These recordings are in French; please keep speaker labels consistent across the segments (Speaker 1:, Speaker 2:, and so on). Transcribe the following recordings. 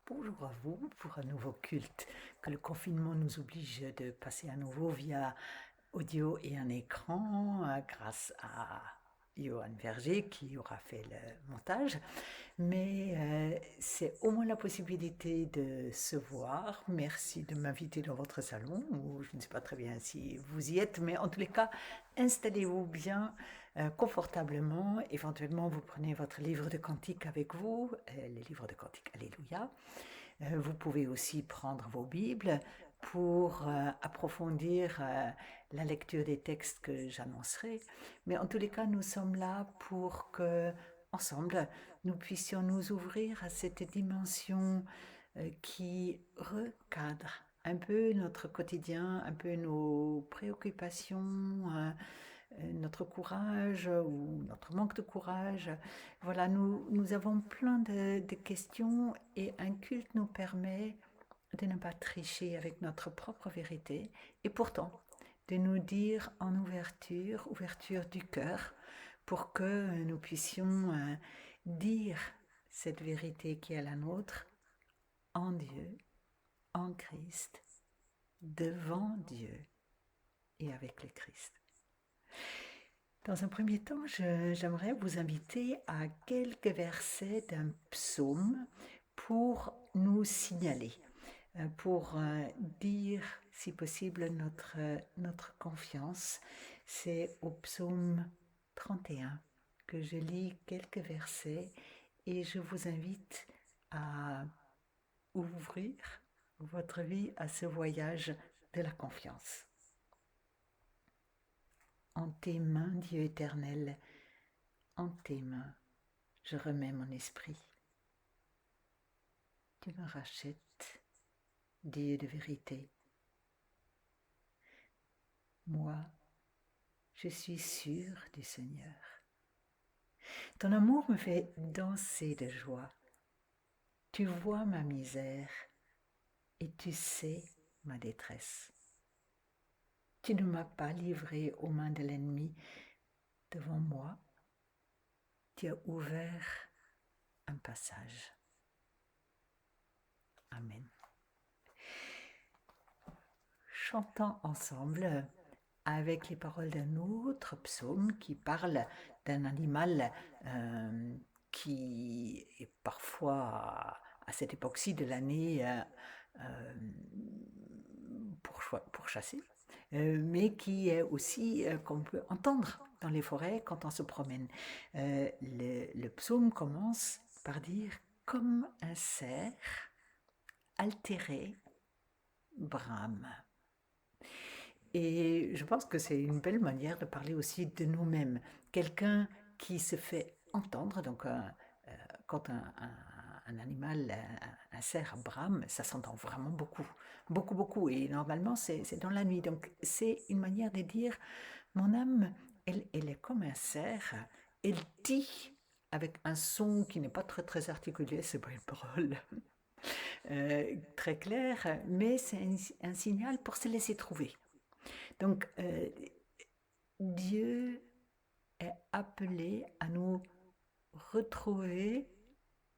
Speaker 1: Bonjour à vous pour un nouveau culte que le confinement nous oblige de passer à nouveau via audio et un écran grâce à Johan Verger qui aura fait le montage. Mais c'est au moins la possibilité de se voir. Merci de m'inviter dans votre salon, ou je ne sais pas très bien si vous y êtes, mais en tous les cas, installez-vous bien, confortablement. Éventuellement, vous prenez votre livre de cantiques avec vous, les livres de cantiques, Alléluia. Vous pouvez aussi prendre vos Bibles pour approfondir la lecture des textes que j'annoncerai. Mais en tous les cas, nous sommes là pour que, ensemble, nous puissions nous ouvrir à cette dimension qui recadre un peu notre quotidien, un peu nos préoccupations, notre courage ou notre manque de courage. Voilà, nous avons plein de questions et un culte nous permet de ne pas tricher avec notre propre vérité et pourtant de nous dire en ouverture, ouverture du cœur, pour que nous puissions dire cette vérité qui est la nôtre en Dieu, en Christ, devant Dieu et avec le Christ. Dans un premier temps, j'aimerais vous inviter à quelques versets d'un psaume pour nous signaler, pour dire, si possible, notre confiance. C'est au psaume 31 que je lis quelques versets et je vous invite à ouvrir votre vie à ce voyage de la confiance. En tes mains, Dieu éternel, en tes mains, je remets mon esprit. Tu me rachètes, Dieu de vérité. Moi, je suis sûre du Seigneur. Ton amour me fait danser de joie. Tu vois ma misère et tu sais ma détresse. Tu ne m'as pas livré aux mains de l'ennemi. Devant moi, tu as ouvert un passage. Amen. Chantons ensemble avec les paroles d'un autre psaume qui parle d'un animal qui est parfois à cette époque-ci de l'année pour chasser, mais qui est aussi qu'on peut entendre dans les forêts quand on se promène. Le psaume commence par dire « Comme un cerf altéré brame ». Et je pense que c'est une belle manière de parler aussi de nous-mêmes. Quelqu'un qui se fait entendre, donc quand un animal, un cerf brame, ça s'entend vraiment beaucoup, beaucoup, beaucoup. Et normalement, c'est dans la nuit. Donc c'est une manière de dire, mon âme, elle est comme un cerf, elle dit avec un son qui n'est pas très, très articulé, c'est pas une parole très claire, mais c'est un signal pour se laisser trouver. Donc, Dieu est appelé à nous retrouver,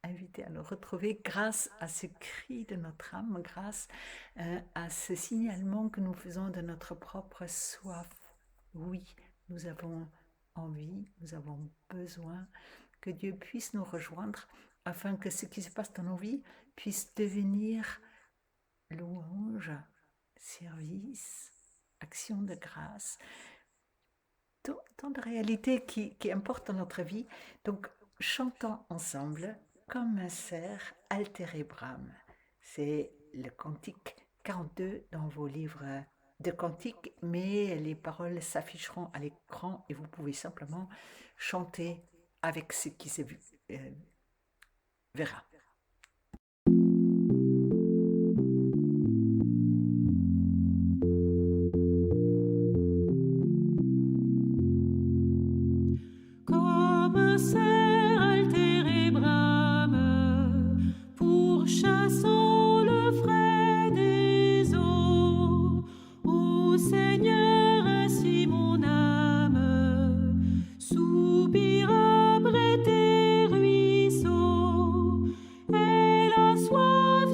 Speaker 1: invité à nous retrouver grâce à ce cri de notre âme, grâce à ce signalement que nous faisons de notre propre soif. Oui, nous avons envie, nous avons besoin que Dieu puisse nous rejoindre afin que ce qui se passe dans nos vies puisse devenir louange, service, action de grâce, tant de réalités qui importent dans notre vie. Donc, chantons ensemble comme un cerf altéré brame. C'est le cantique 42 dans vos livres de cantiques, mais les paroles s'afficheront à l'écran et vous pouvez simplement chanter avec ce qui se verra.
Speaker 2: Comme un cerf altéré brame, pourchassant le frais des eaux. Ô Seigneur, ainsi mon âme soupire après tes ruisseaux. Elle a soif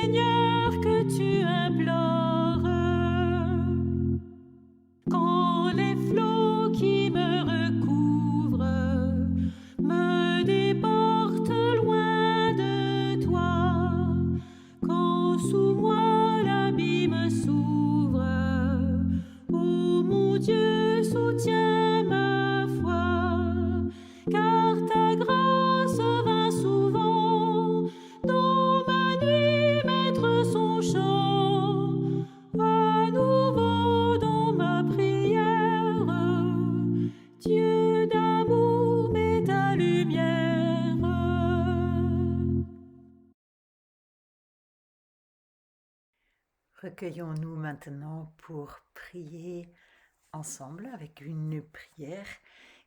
Speaker 2: Seigneur, que tu implores. Quand les flots qui me recouvrent me déportent loin de toi, quand sous moi l'abîme s'ouvre, ô mon Dieu, soutiens ma foi, car ta grâce vint souvent dans ma nuit mettre son chant, à nouveau dans ma prière. Dieu d'amour, mets ta lumière.
Speaker 1: Recueillons-nous maintenant pour prier ensemble avec une prière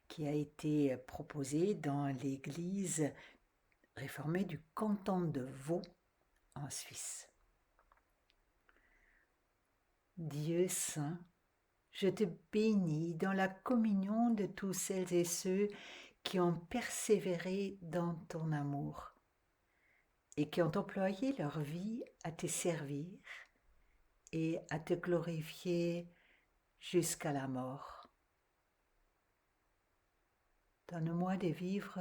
Speaker 1: qui a été proposée dans l'église réformée du canton de Vaud en Suisse. Dieu saint, je te bénis dans la communion de tous celles et ceux qui ont persévéré dans ton amour et qui ont employé leur vie à te servir et à te glorifier jusqu'à la mort. Donne-moi de vivre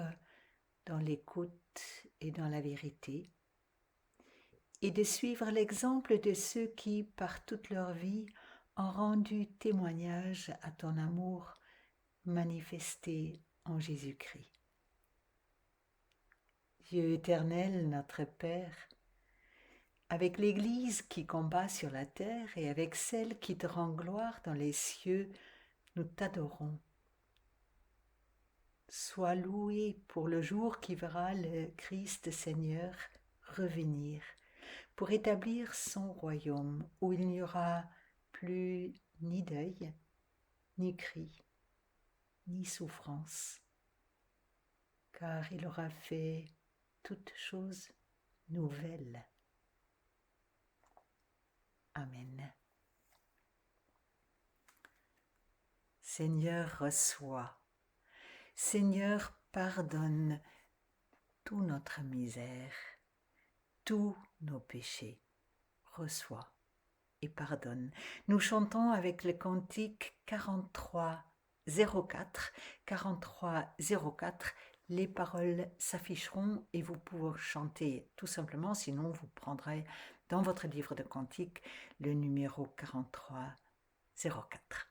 Speaker 1: dans l'écoute et dans la vérité, et de suivre l'exemple de ceux qui, par toute leur vie, ont rendu témoignage à ton amour manifesté en Jésus-Christ. Dieu éternel, notre Père, avec l'Église qui combat sur la terre et avec celle qui te rend gloire dans les cieux, nous t'adorons. Sois loué pour le jour qui verra le Christ Seigneur revenir pour établir son royaume où il n'y aura plus ni deuil, ni cri, ni souffrance, car il aura fait toutes choses nouvelles. Amen. Seigneur, reçois. Seigneur, pardonne toute notre misère, tous nos péchés. Reçois et pardonne. Nous chantons avec le cantique 4304. 4304. Les paroles s'afficheront et vous pouvez chanter tout simplement, sinon vous prendrez dans votre livre de cantiques le numéro 4304.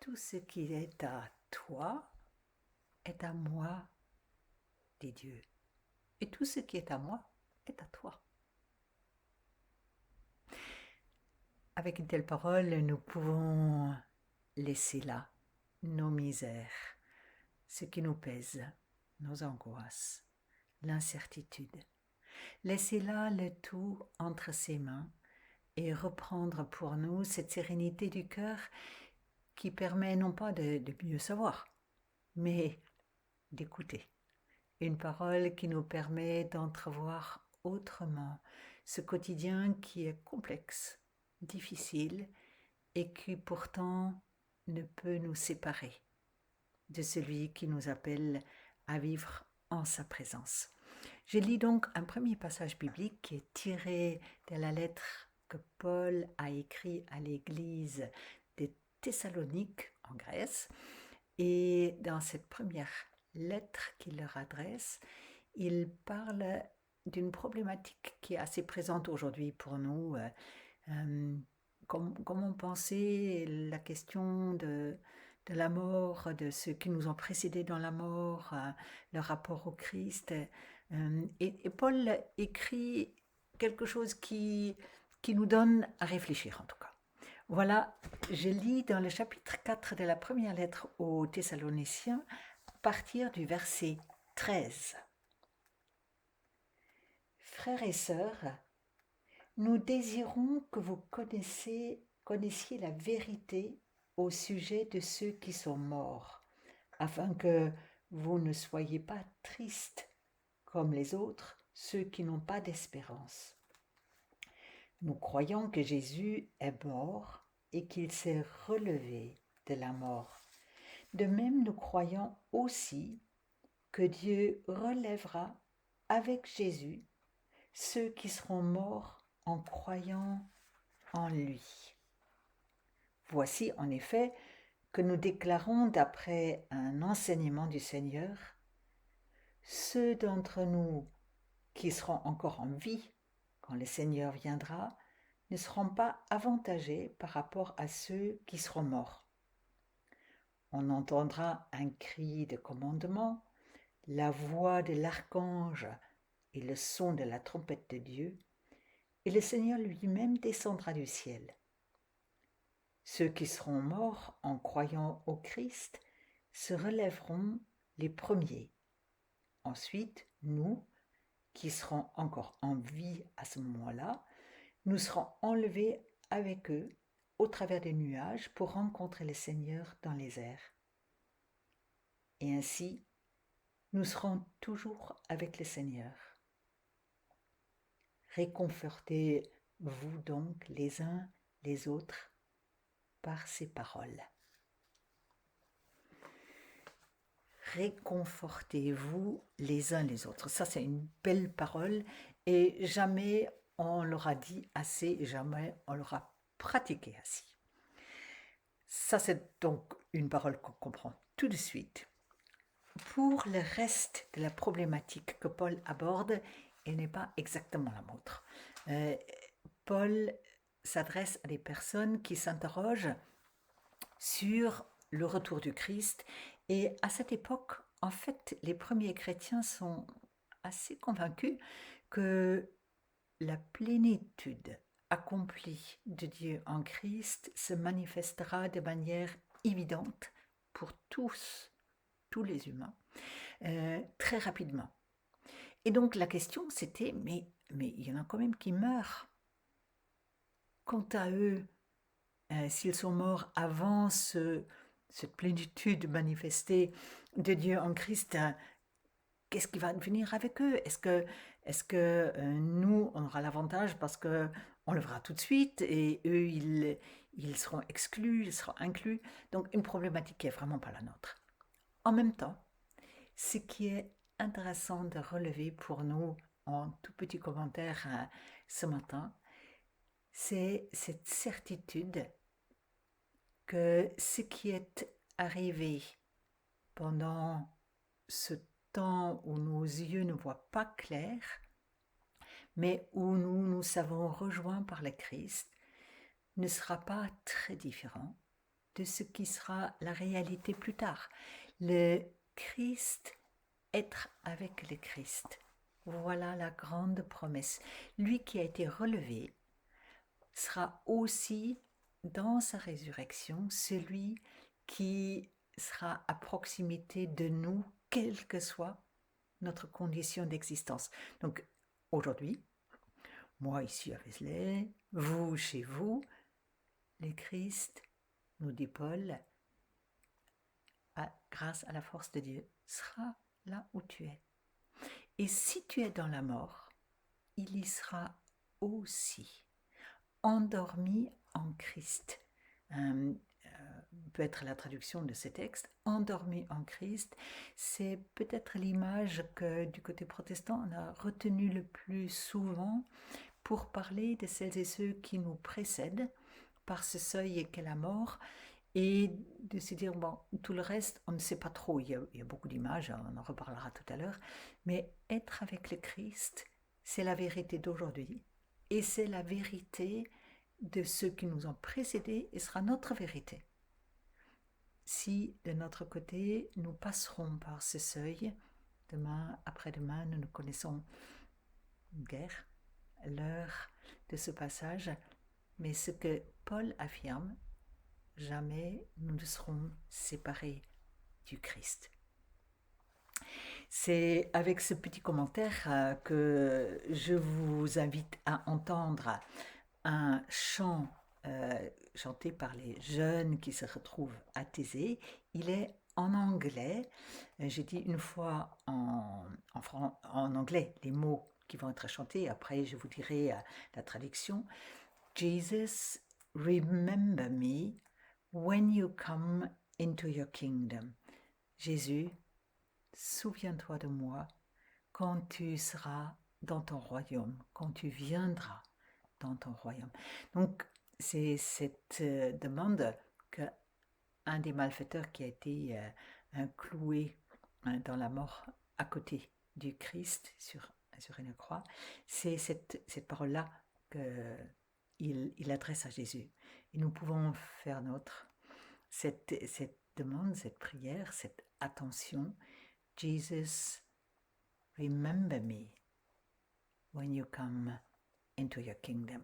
Speaker 1: tout ce qui est à toi est à moi, dit Dieu. Et tout ce qui est à moi est à toi. Avec une telle parole, nous pouvons laisser là nos misères, ce qui nous pèse, nos angoisses, l'incertitude. Laisser là le tout entre ses mains et reprendre pour nous cette sérénité du cœur qui permet non pas de mieux savoir, mais d'écouter. Une parole qui nous permet d'entrevoir autrement ce quotidien qui est complexe, difficile et qui pourtant ne peut nous séparer de celui qui nous appelle à vivre en sa présence. Je lis donc un premier passage biblique qui est tiré de la lettre que Paul a écrite à l'église de Thessalonique en Grèce. Et dans cette première lettre qu'il leur adresse, il parle d'une problématique qui est assez présente aujourd'hui pour nous. Comment penser la question de la mort, de ceux qui nous ont précédés dans la mort, le rapport au Christ. Et Paul écrit quelque chose qui nous donne à réfléchir en tout cas. Voilà, je lis dans le chapitre 4 de la première lettre aux Thessaloniciens, à partir du verset 13. Frères et sœurs, nous désirons que vous connaissiez la vérité au sujet de ceux qui sont morts, afin que vous ne soyez pas tristes comme les autres, ceux qui n'ont pas d'espérance. Nous croyons que Jésus est mort et qu'il s'est relevé de la mort. De même, nous croyons aussi que Dieu relèvera avec Jésus ceux qui seront morts en croyant en lui. Voici en effet que nous déclarons d'après un enseignement du Seigneur, ceux d'entre nous qui seront encore en vie quand le Seigneur viendra ne seront pas avantagés par rapport à ceux qui seront morts. On entendra un cri de commandement, la voix de l'archange et le son de la trompette de Dieu, et le Seigneur lui-même descendra du ciel. Ceux qui seront morts en croyant au Christ se relèveront les premiers. Ensuite, nous, qui serons encore en vie à ce moment-là, nous serons enlevés avec eux au travers des nuages pour rencontrer le Seigneur dans les airs. Et ainsi, nous serons toujours avec le Seigneur. Réconfortez-vous donc les uns les autres par ces paroles. Réconfortez-vous les uns les autres. Ça, c'est une belle parole et jamais on l'aura dit assez, jamais on l'aura pratiqué assez. Ça, c'est donc une parole qu'on comprend tout de suite. Pour le reste de la problématique que Paul aborde, elle n'est pas exactement la nôtre. Paul s'adresse à des personnes qui s'interrogent sur le retour du Christ. Et à cette époque, en fait, les premiers chrétiens sont assez convaincus que la plénitude accomplie de Dieu en Christ se manifestera de manière évidente pour tous les humains, très rapidement. Et donc la question c'était, mais il y en a quand même qui meurent. Quant à eux, s'ils sont morts avant cette plénitude manifestée de Dieu en Christ, qu'est-ce qui va devenir avec eux? Est-ce que nous, on aura l'avantage parce qu'on le verra tout de suite et eux, ils seront exclus, ils seront inclus? Donc une problématique qui n'est vraiment pas la nôtre. En même temps, ce qui est intéressant de relever pour nous en tout petit commentaire ce matin, c'est cette certitude que ce qui est arrivé pendant ce temps où nos yeux ne voient pas clair, mais où nous savons rejoints par le Christ, ne sera pas très différent de ce qui sera la réalité plus tard. Le Christ, être avec le Christ. Voilà la grande promesse. Lui qui a été relevé sera aussi dans sa résurrection celui qui sera à proximité de nous, quelle que soit notre condition d'existence. Donc aujourd'hui, moi ici à Vézelay, vous chez vous, le Christ, nous dit Paul, grâce à la force de Dieu, sera là où tu es. Et si tu es dans la mort, il y sera aussi, endormi en Christ. Peut être la traduction de ces textes, endormi en Christ, c'est peut-être l'image que du côté protestant on a retenue le plus souvent pour parler de celles et ceux qui nous précèdent par ce seuil qu'est la mort, et de se dire, bon, tout le reste, on ne sait pas trop, il y a beaucoup d'images, on en reparlera tout à l'heure, mais être avec le Christ, c'est la vérité d'aujourd'hui, et c'est la vérité de ceux qui nous ont précédés, et sera notre vérité. Si de notre côté, nous passerons par ce seuil, demain, après-demain, nous ne connaissons guère l'heure de ce passage, mais ce que Paul affirme, jamais nous ne serons séparés du Christ. C'est avec ce petit commentaire que je vous invite à entendre un chant chanté par les jeunes qui se retrouvent à Thésée. Il est en anglais. J'ai dit une fois en anglais les mots qui vont être chantés. Après, je vous dirai la traduction. Jesus, remember me when you come into your kingdom. Jésus, souviens-toi de moi quand tu seras dans ton royaume, quand tu viendras dans ton royaume. Donc, c'est cette demande qu'un des malfaiteurs qui a été cloué dans la mort à côté du Christ sur une croix, c'est cette parole-là qu'il adresse à Jésus. Et nous pouvons faire nôtre cette demande, cette prière, cette attention. Jesus, remember me when you come into your kingdom.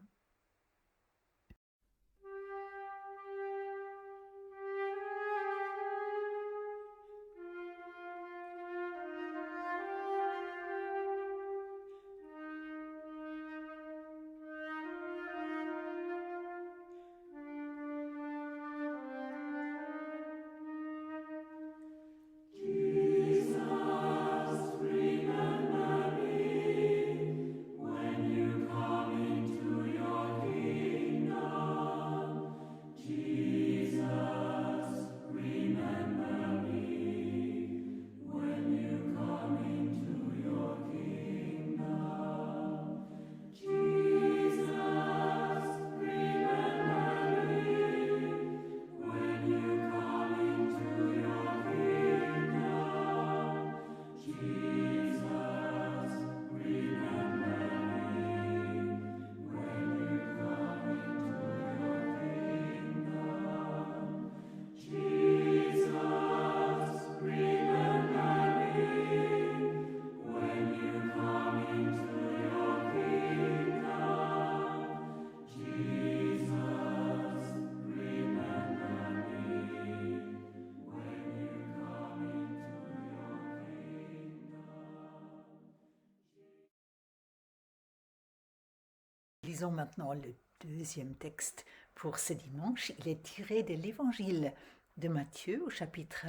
Speaker 1: Lisons maintenant le deuxième texte pour ce dimanche. Il est tiré de l'évangile de Matthieu au chapitre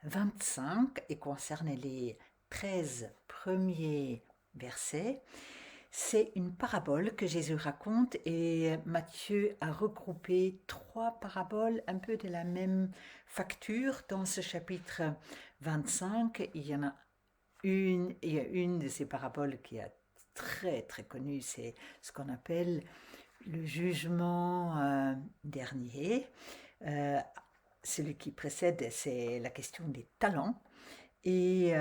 Speaker 1: 25 et concerne les 13 premiers versets. C'est une parabole que Jésus raconte et Matthieu a regroupé 3 paraboles un peu de la même facture dans ce chapitre 25. Il y a une de ces paraboles qui est très très connue, c'est ce qu'on appelle le jugement dernier. Celui qui précède, c'est la question des talents. Et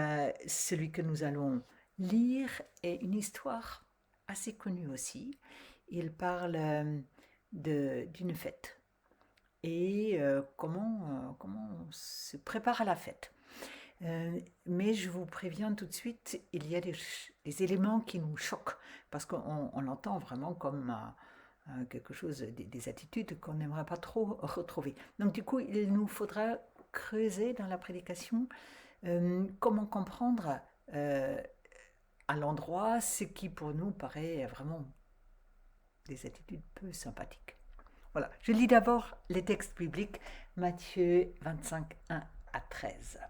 Speaker 1: celui que nous allons lire est une histoire assez connue aussi. Il parle d'une fête et comment on se prépare à la fête. Mais je vous préviens tout de suite, il y a des éléments qui nous choquent, parce qu'on l'entend vraiment comme quelque chose, des attitudes qu'on n'aimerait pas trop retrouver. Donc du coup, il nous faudra creuser dans la prédication comment comprendre à l'endroit ce qui pour nous paraît vraiment des attitudes peu sympathiques. Voilà, je lis d'abord les textes bibliques, Matthieu 25, 1 à 13.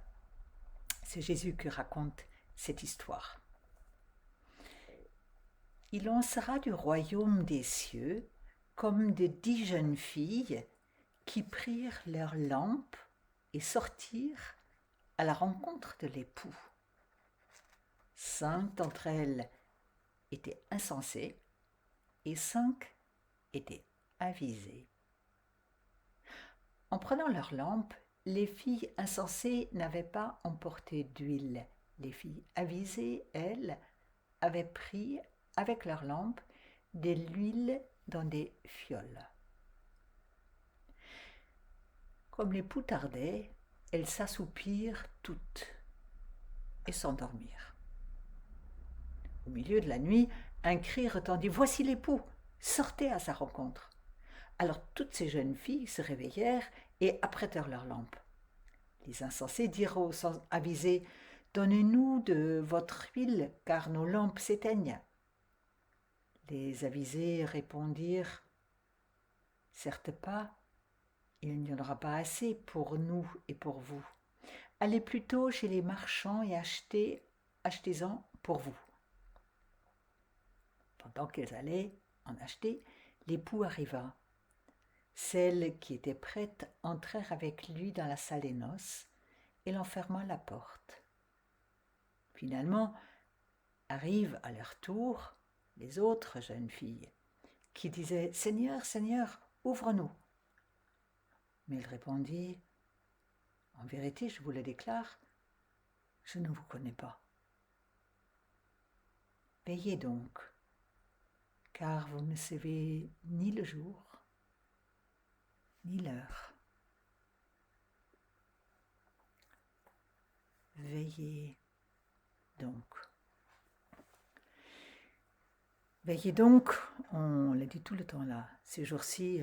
Speaker 1: C'est Jésus qui raconte cette histoire. Il en sera du royaume des cieux comme de 10 jeunes filles qui prirent leurs lampes et sortirent à la rencontre de l'époux. 5 d'entre elles étaient insensées et 5 étaient avisées. En prenant leurs lampes, les filles insensées n'avaient pas emporté d'huile. Les filles avisées, elles, avaient pris avec leurs lampes de l'huile dans des fioles. Comme l'époux tardait, elles s'assoupirent toutes et s'endormirent. Au milieu de la nuit, un cri retendit « Voici l'époux, sortez à sa rencontre !» Alors toutes ces jeunes filles se réveillèrent et apprêtèrent leurs lampes. Les insensés dirent aux avisés « Donnez-nous de votre huile, car nos lampes s'éteignent. » Les avisés répondirent « Certes pas, il n'y en aura pas assez pour nous et pour vous. Allez plutôt chez les marchands et achetez-en pour vous. » Pendant qu'elles allaient en acheter, l'époux arriva. Celles qui étaient prêtes entrèrent avec lui dans la salle des noces et l'enferma à la porte. Finalement, arrivent à leur tour les autres jeunes filles qui disaient « Seigneur, Seigneur, ouvre-nous !» Mais il répondit « En vérité, je vous le déclare, je ne vous connais pas. Veillez donc, car vous ne savez ni le jour, ni l'heure. Veillez donc. » Veillez donc, on l'a dit tout le temps là, ces jours-ci,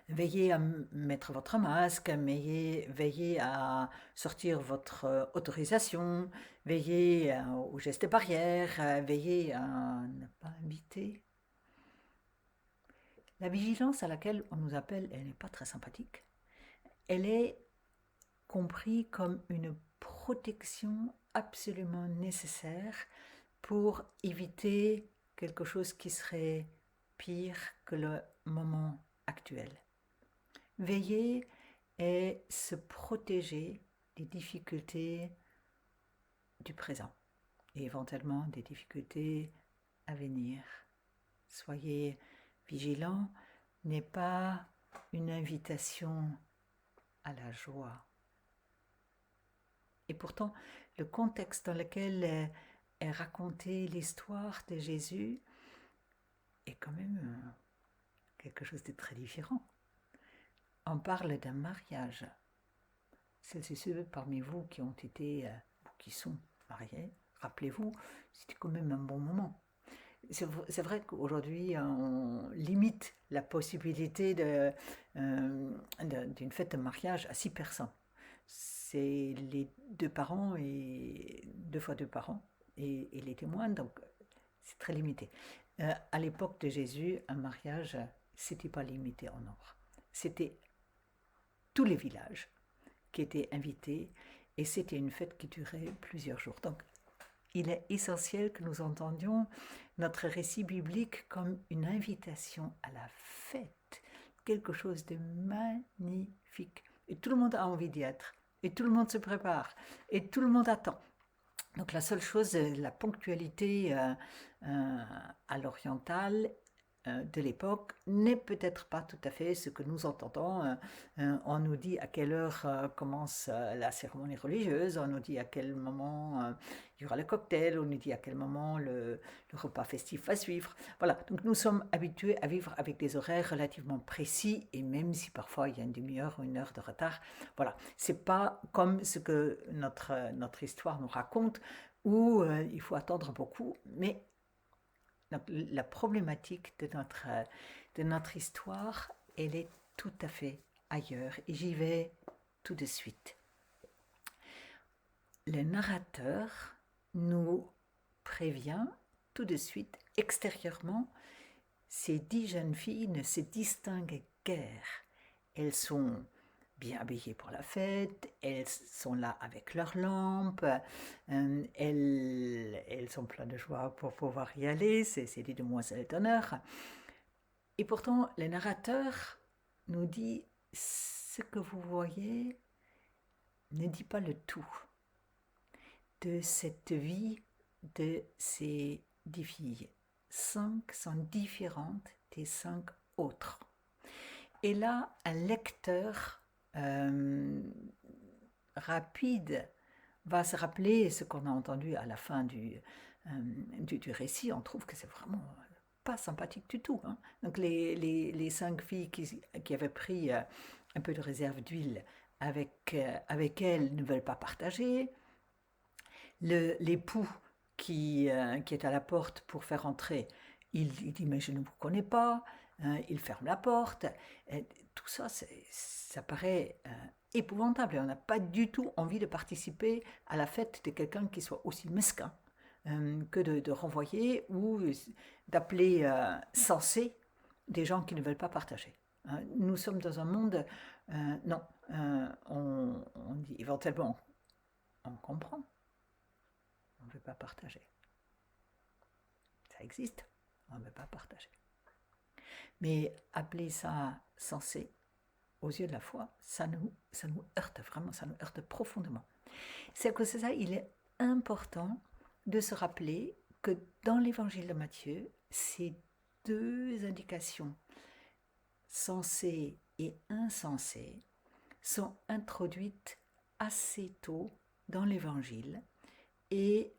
Speaker 1: veillez à mettre votre masque, veillez à sortir votre autorisation, veillez aux gestes barrières, veillez à ne pas inviter. La vigilance à laquelle on nous appelle, elle n'est pas très sympathique. Elle est comprise comme une protection absolument nécessaire pour éviter quelque chose qui serait pire que le moment actuel. Veiller est se protéger des difficultés du présent et éventuellement des difficultés à venir. Soyez vigilants n'est pas une invitation à la joie. Et pourtant, le contexte dans lequel est racontée l'histoire de Jésus est quand même quelque chose de très différent. On parle d'un mariage. Celles et ceux parmi vous qui ont été, ou qui sont mariés, rappelez-vous, c'était quand même un bon moment. C'est vrai qu'aujourd'hui, on limite la possibilité d'une fête de mariage à 6 personnes. C'est les 2 parents et 2 fois 2 parents et les témoins, donc c'est très limité. À l'époque de Jésus, un mariage, c'était pas limité en nombre. C'était tous les villages qui étaient invités et c'était une fête qui durait plusieurs jours. Donc, il est essentiel que nous entendions notre récit biblique comme une invitation à la fête, quelque chose de magnifique. Et tout le monde a envie d'y être, et tout le monde se prépare, et tout le monde attend. Donc la seule chose, la ponctualité à l'orientale de l'époque n'est peut-être pas tout à fait ce que nous entendons. On nous dit à quelle heure commence la cérémonie religieuse, on nous dit à quel moment il y aura le cocktail, on nous dit à quel moment le repas festif va suivre. Voilà, donc nous sommes habitués à vivre avec des horaires relativement précis, et même si parfois il y a une demi-heure ou une heure de retard, voilà, c'est pas comme ce que notre histoire nous raconte, où il faut attendre beaucoup, mais donc, la problématique de notre histoire, elle est tout à fait ailleurs. Et j'y vais tout de suite. Le narrateur nous prévient tout de suite, extérieurement, ces 10 jeunes filles ne se distinguent guère. Elles sont bien habillées pour la fête, elles sont là avec leurs lampes, elles sont pleines de joie pour pouvoir y aller, c'est des demoiselles d'honneur. Et pourtant, le narrateur nous dit, ce que vous voyez ne dit pas le tout de cette vie de ces 10 filles. 5 sont différentes des 5 autres. Et là, un lecteur rapide va se rappeler ce qu'on a entendu à la fin du récit. On trouve que c'est vraiment pas sympathique du tout. Hein. Donc les 5 filles qui avaient pris un peu de réserve d'huile avec elles ne veulent pas partager. L'époux qui est à la porte pour faire entrer, il dit mais je ne vous connais pas. Il ferme la porte. Et tout ça, ça paraît épouvantable. Et on n'a pas du tout envie de participer à la fête de quelqu'un qui soit aussi mesquin que de renvoyer ou d'appeler censés des gens qui ne veulent pas partager. Nous sommes dans un monde, non, on dit éventuellement, on comprend, on ne veut pas partager. Ça existe, on ne veut pas partager. Mais appeler ça sensé, aux yeux de la foi, ça nous heurte vraiment, ça nous heurte profondément. C'est que c'est ça, il est important de se rappeler que dans l'évangile de Matthieu, ces 2 indications, sensées et insensées, sont introduites assez tôt dans l'évangile et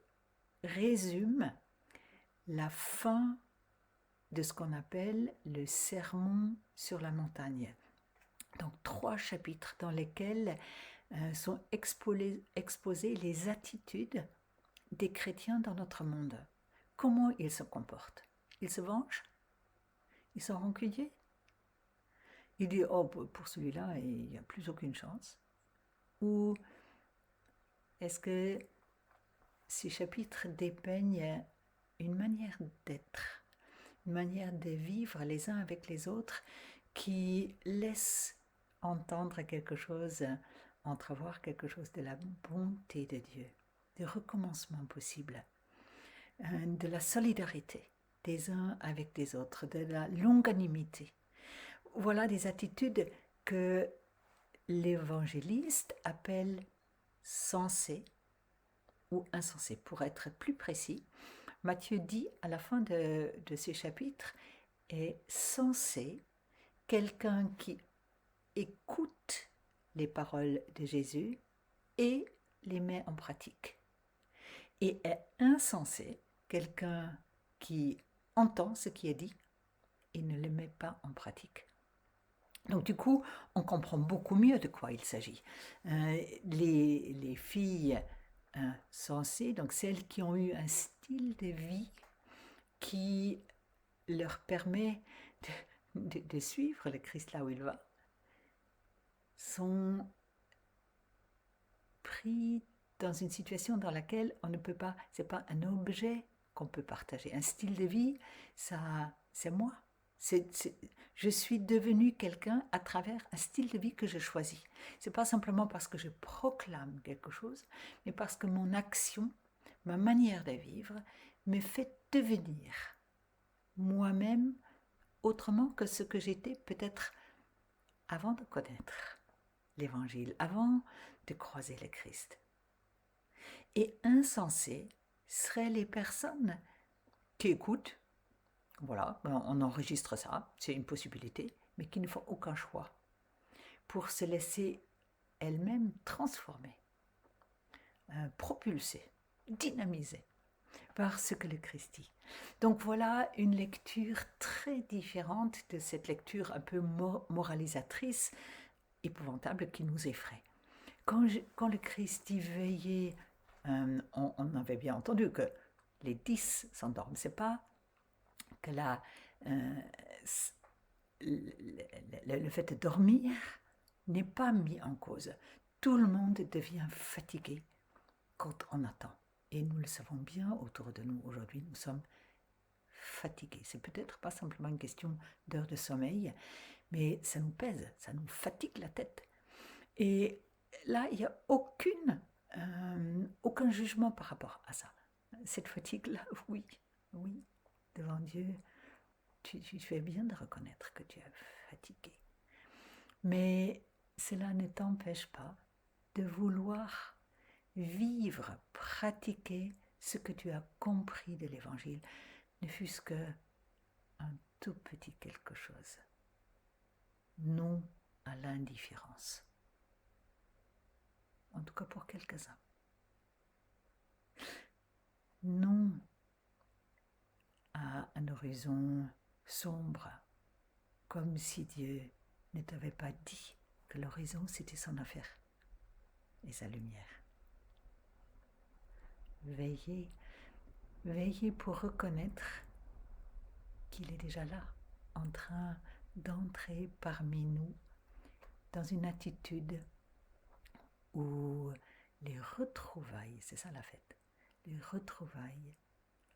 Speaker 1: résument la fin de ce qu'on appelle le sermon sur la montagne. Donc 3 chapitres dans lesquels sont exposées les attitudes des chrétiens dans notre monde. Comment ils se comportent? Ils se vengent? Ils sont rancuniers? Ils disent, oh, pour celui-là, il n'y a plus aucune chance. Ou est-ce que ces chapitres dépeignent une manière d'être, une manière de vivre les uns avec les autres qui laisse entendre quelque chose, entrevoir quelque chose de la bonté de Dieu, du recommencement possible, de la solidarité des uns avec les autres, de la longanimité. Voilà des attitudes que l'évangéliste appelle sensées ou insensées. Pour être plus précis, Matthieu dit à la fin de ces chapitres est sensé quelqu'un qui écoute les paroles de Jésus et les met en pratique. Et est insensé quelqu'un qui entend ce qui est dit et ne le met pas en pratique. Donc du coup, on comprend beaucoup mieux de quoi il s'agit. Les filles sensées, donc celles qui ont eu un style de vie qui leur permet de suivre le Christ là où il va, sont pris dans une situation dans laquelle on ne peut pas, c'est pas un objet qu'on peut partager. Un style de vie, ça, c'est moi. Je suis devenue quelqu'un à travers un style de vie que je choisis. C'est pas simplement parce que je proclame quelque chose, mais parce que mon action, ma manière de vivre, me fait devenir moi-même autrement que ce que j'étais peut-être avant de connaître l'Évangile, avant de croiser le Christ. Et insensées seraient les personnes qui écoutent, Voilà, on enregistre ça, c'est une possibilité, mais qui ne font aucun choix pour se laisser elles-mêmes transformer, propulser, dynamiser par ce que le Christ dit. Donc voilà une lecture très différente de cette lecture un peu moralisatrice, épouvantable, qui nous effraie. Quand le Christ dit veiller, on avait bien entendu que les 10 s'endorment. C'est pas que le fait de dormir n'est pas mis en cause. Tout le monde devient fatigué quand on attend. Et nous le savons bien autour de nous aujourd'hui, nous sommes fatigués. C'est peut-être pas simplement une question d'heures de sommeil, mais ça nous pèse, ça nous fatigue la tête. Et là, il n'y a aucun jugement par rapport à ça. Cette fatigue-là, oui, devant Dieu, tu fais bien de reconnaître que tu es fatigué. Mais cela ne t'empêche pas de vouloir vivre, pratiquer ce que tu as compris de l'Évangile, ne fût-ce qu'un tout petit quelque chose. Non à l'indifférence. En tout cas pour quelques-uns. Non à un horizon sombre, comme si Dieu ne t'avait pas dit que l'horizon c'était son affaire et sa lumière. Veillez pour reconnaître qu'il est déjà là, en train d'entrer parmi nous dans une attitude où les retrouvailles, c'est ça la fête, les retrouvailles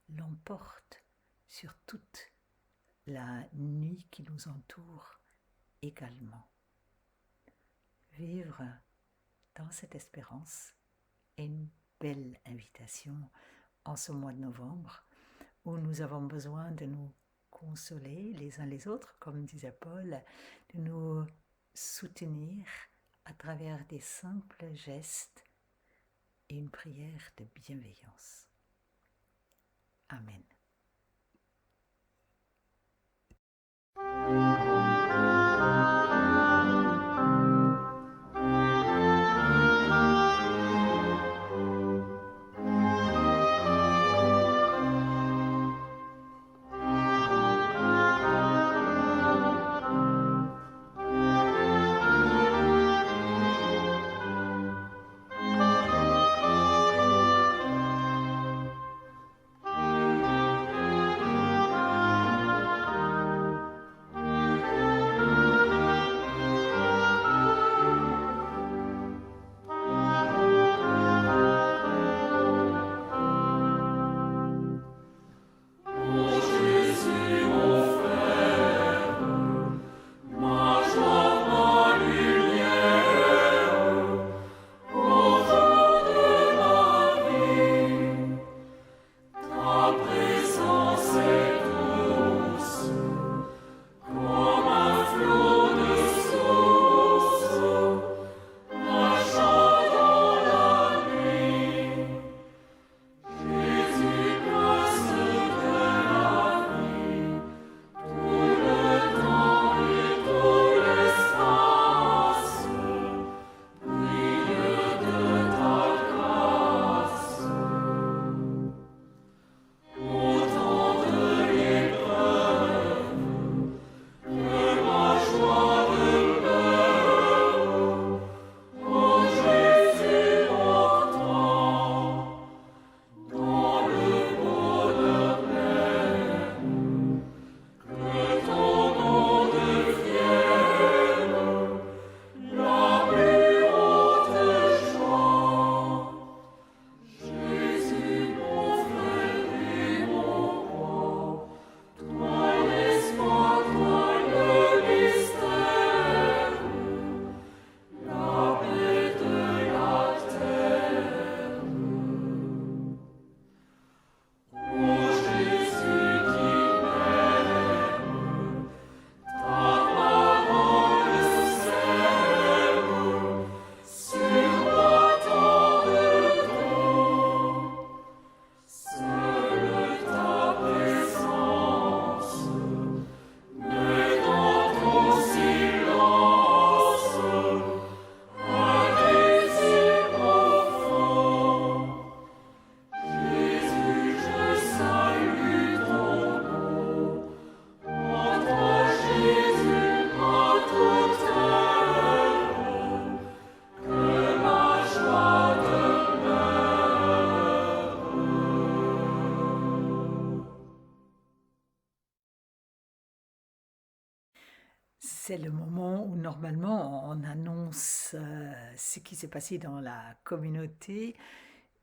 Speaker 1: l'emportent sur toute la nuit qui nous entoure également. Vivre dans cette espérance est une belle invitation en ce mois de novembre où nous avons besoin de nous consoler les uns les autres, comme disait Paul, de nous soutenir à travers des simples gestes et une prière de bienveillance. Amen. C'est le moment où normalement on annonce ce qui s'est passé dans la communauté.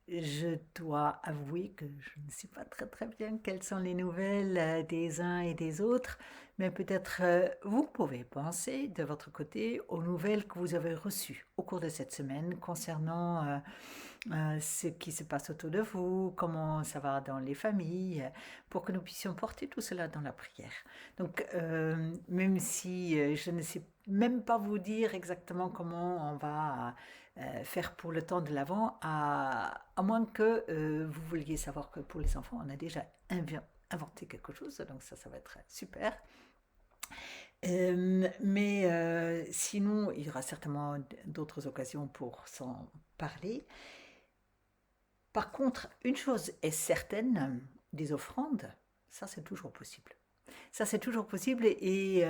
Speaker 1: Je dois avouer que je ne sais pas très bien quelles sont les nouvelles des uns et des autres, mais peut-être vous pouvez penser de votre côté aux nouvelles que vous avez reçues au cours de cette semaine concernant ce qui se passe autour de vous, comment ça va dans les familles, pour que nous puissions porter tout cela dans la prière. Donc, même si je ne sais même pas vous dire exactement comment on va faire pour le temps de l'Avent, à moins que vous vouliez savoir que pour les enfants, on a déjà inventé quelque chose, donc ça va être super. Mais sinon, il y aura certainement d'autres occasions pour s'en parler. Par contre, une chose est certaine, des offrandes, ça c'est toujours possible. Ça c'est toujours possible et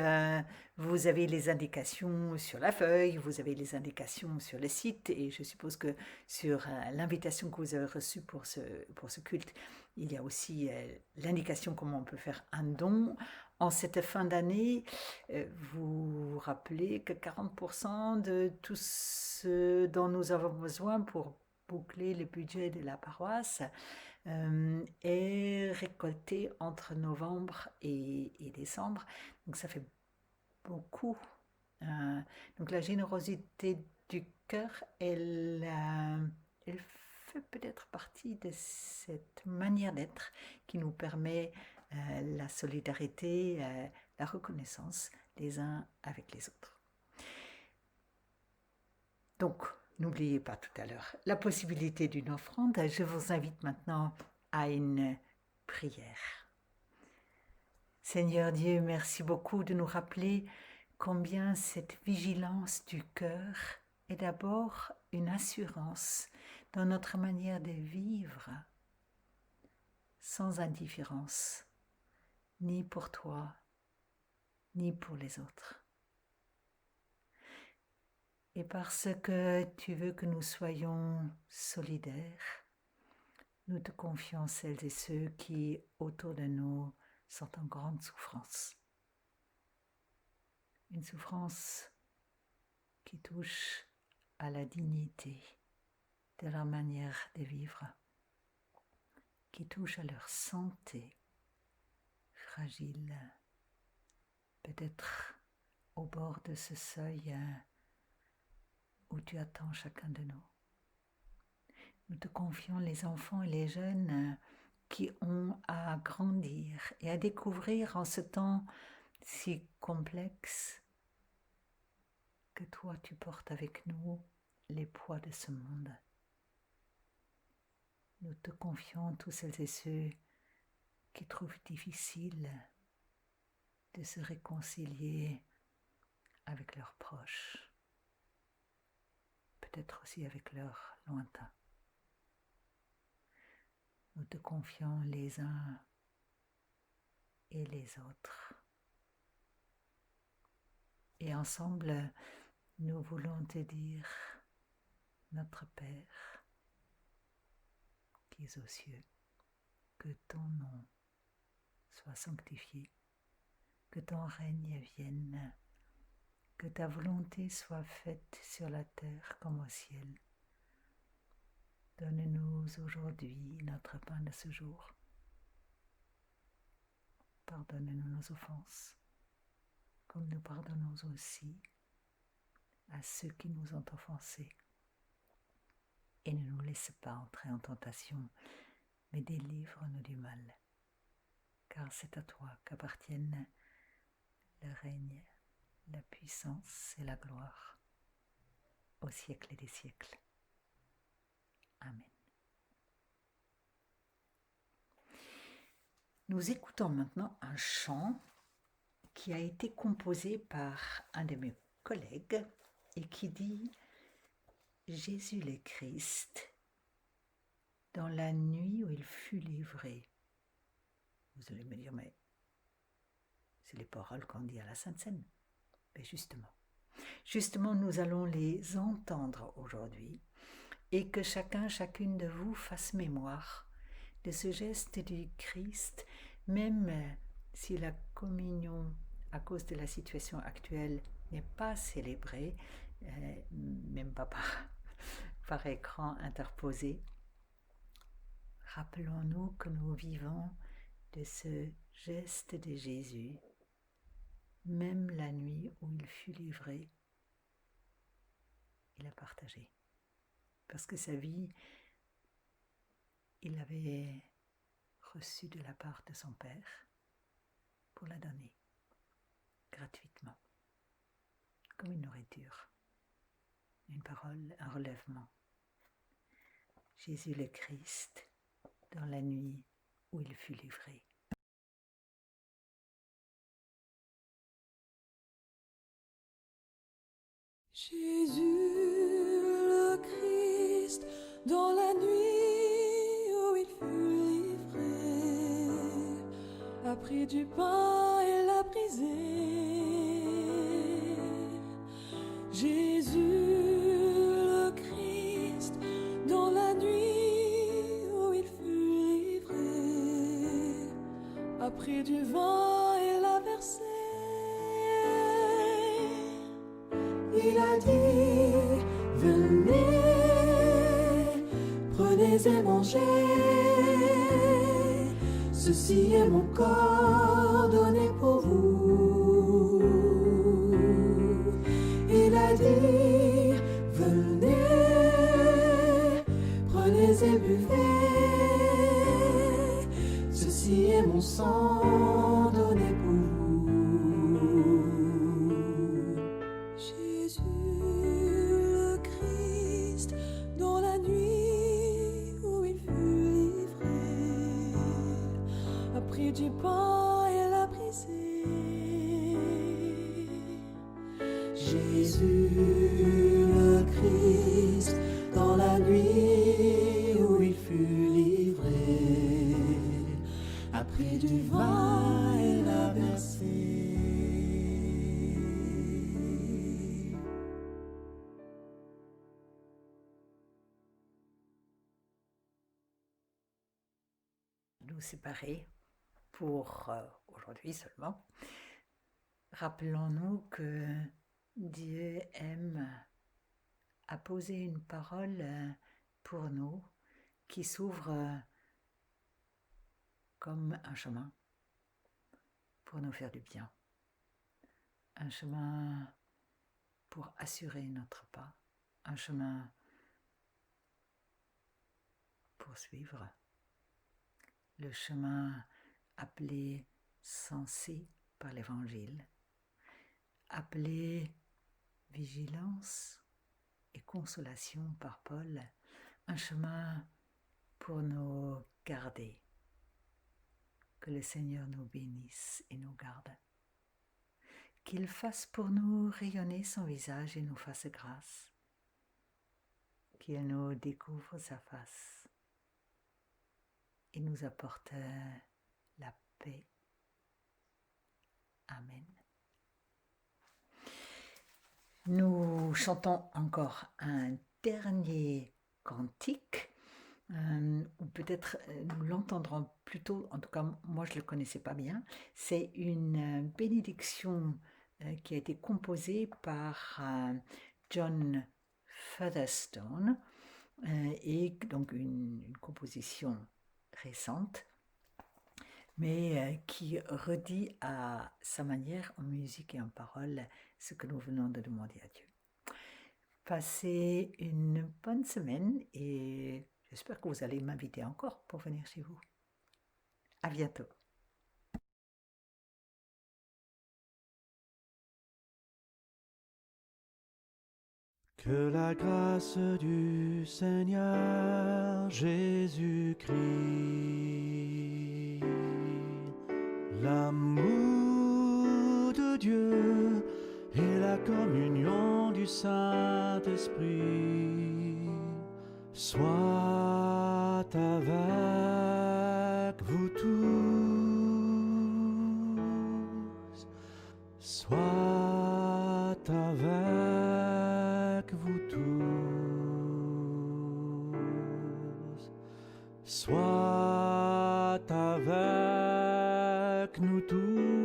Speaker 1: vous avez les indications sur la feuille, vous avez les indications sur le site et je suppose que sur l'invitation que vous avez reçue pour ce culte, il y a aussi l'indication comment on peut faire un don. En cette fin d'année, vous vous rappelez que 40% de tout ce dont nous avons besoin pour boucler le budget de la paroisse est récolté entre novembre et décembre. Donc ça fait beaucoup. Donc la générosité du cœur, elle fait peut-être partie de cette manière d'être qui nous permet la solidarité, la reconnaissance les uns avec les autres. Donc, n'oubliez pas tout à l'heure la possibilité d'une offrande. Je vous invite maintenant à une prière. Seigneur Dieu, merci beaucoup de nous rappeler combien cette vigilance du cœur est d'abord une assurance dans notre manière de vivre, sans indifférence, ni pour toi, ni pour les autres. Et parce que tu veux que nous soyons solidaires, nous te confions celles et ceux qui, autour de nous, sont en grande souffrance. Une souffrance qui touche à la dignité de leur manière de vivre, qui touche à leur santé fragile, peut-être au bord de ce seuil où tu attends chacun de nous. Nous te confions les enfants et les jeunes qui ont à grandir et à découvrir en ce temps si complexe que toi tu portes avec nous les poids de ce monde. Nous te confions tous celles et ceux qui trouvent difficile de se réconcilier avec leurs proches, peut-être aussi avec leurs lointains. Nous te confions les uns et les autres. Et ensemble, nous voulons te dire, notre Père, qui es aux cieux, que ton nom soit sanctifié, que ton règne vienne, que ta volonté soit faite sur la terre comme au ciel. Donne-nous aujourd'hui notre pain de ce jour. Pardonne-nous nos offenses, comme nous pardonnons aussi à ceux qui nous ont offensés. Et ne nous laisse pas entrer en tentation, mais délivre-nous du mal. Car c'est à toi qu'appartiennent le règne, la puissance et la gloire, au siècle des siècles. Amen. Nous écoutons maintenant un chant qui a été composé par un de mes collègues et qui dit « Jésus le Christ, dans la nuit où il fut livré ». Vous allez me dire, mais c'est les paroles qu'on dit à la Sainte Seine. Mais justement, nous allons les entendre aujourd'hui et que chacune de vous fasse mémoire de ce geste du Christ, même si la communion à cause de la situation actuelle, n'est pas célébré, même pas par écran interposé. Rappelons-nous que nous vivons de ce geste de Jésus, même la nuit où il fut livré, il a partagé. Parce que sa vie, il avait reçue de la part de son Père pour la donner gratuitement, comme une nourriture, une parole, un relèvement. Jésus le Christ, dans la nuit où il fut livré.
Speaker 2: Jésus le Christ, dans la nuit où il fut livré, a pris du pain et l'a brisé. Jésus le Christ, dans la nuit où il fut livré, a pris du vin et l'a versé. Il a dit, venez, prenez et mangez, ceci est mon corps donné pour vous. Il a dit, venez, prenez et buvez, ceci est mon sang donné pour vous. Jésus le Christ, dans la nuit où il fut livré, a pris du pain et l'a brisé. Jésus le Christ, dans la nuit où il fut livré, a pris du vin et l'a versé.
Speaker 1: Nous séparer pour aujourd'hui seulement. Rappelons-nous que Dieu aime à poser une parole pour nous qui s'ouvre comme un chemin pour nous faire du bien. Un chemin pour assurer notre pas. Un chemin pour suivre. Le chemin appelé sensé par l'Évangile, appelé vigilance et consolation par Paul, un chemin pour nous garder. Que le Seigneur nous bénisse et nous garde. Qu'il fasse pour nous rayonner son visage et nous fasse grâce. Qu'il nous découvre sa face et nous apporte la paix. Amen. Nous chantons encore un dernier cantique, ou peut-être nous l'entendrons plus tôt, en tout cas moi je ne le connaissais pas bien. C'est une bénédiction qui a été composée par John Featherstone, et donc une composition récente, mais qui redit à sa manière, en musique et en parole, ce que nous venons de demander à Dieu. Passez une bonne semaine et j'espère que vous allez m'inviter encore pour venir chez vous. À bientôt.
Speaker 3: Que la grâce du Seigneur Jésus-Christ, l'amour de Dieu et la communion du Saint-Esprit soient avec vous tous, soient avec vous tous, soient avec nous tous.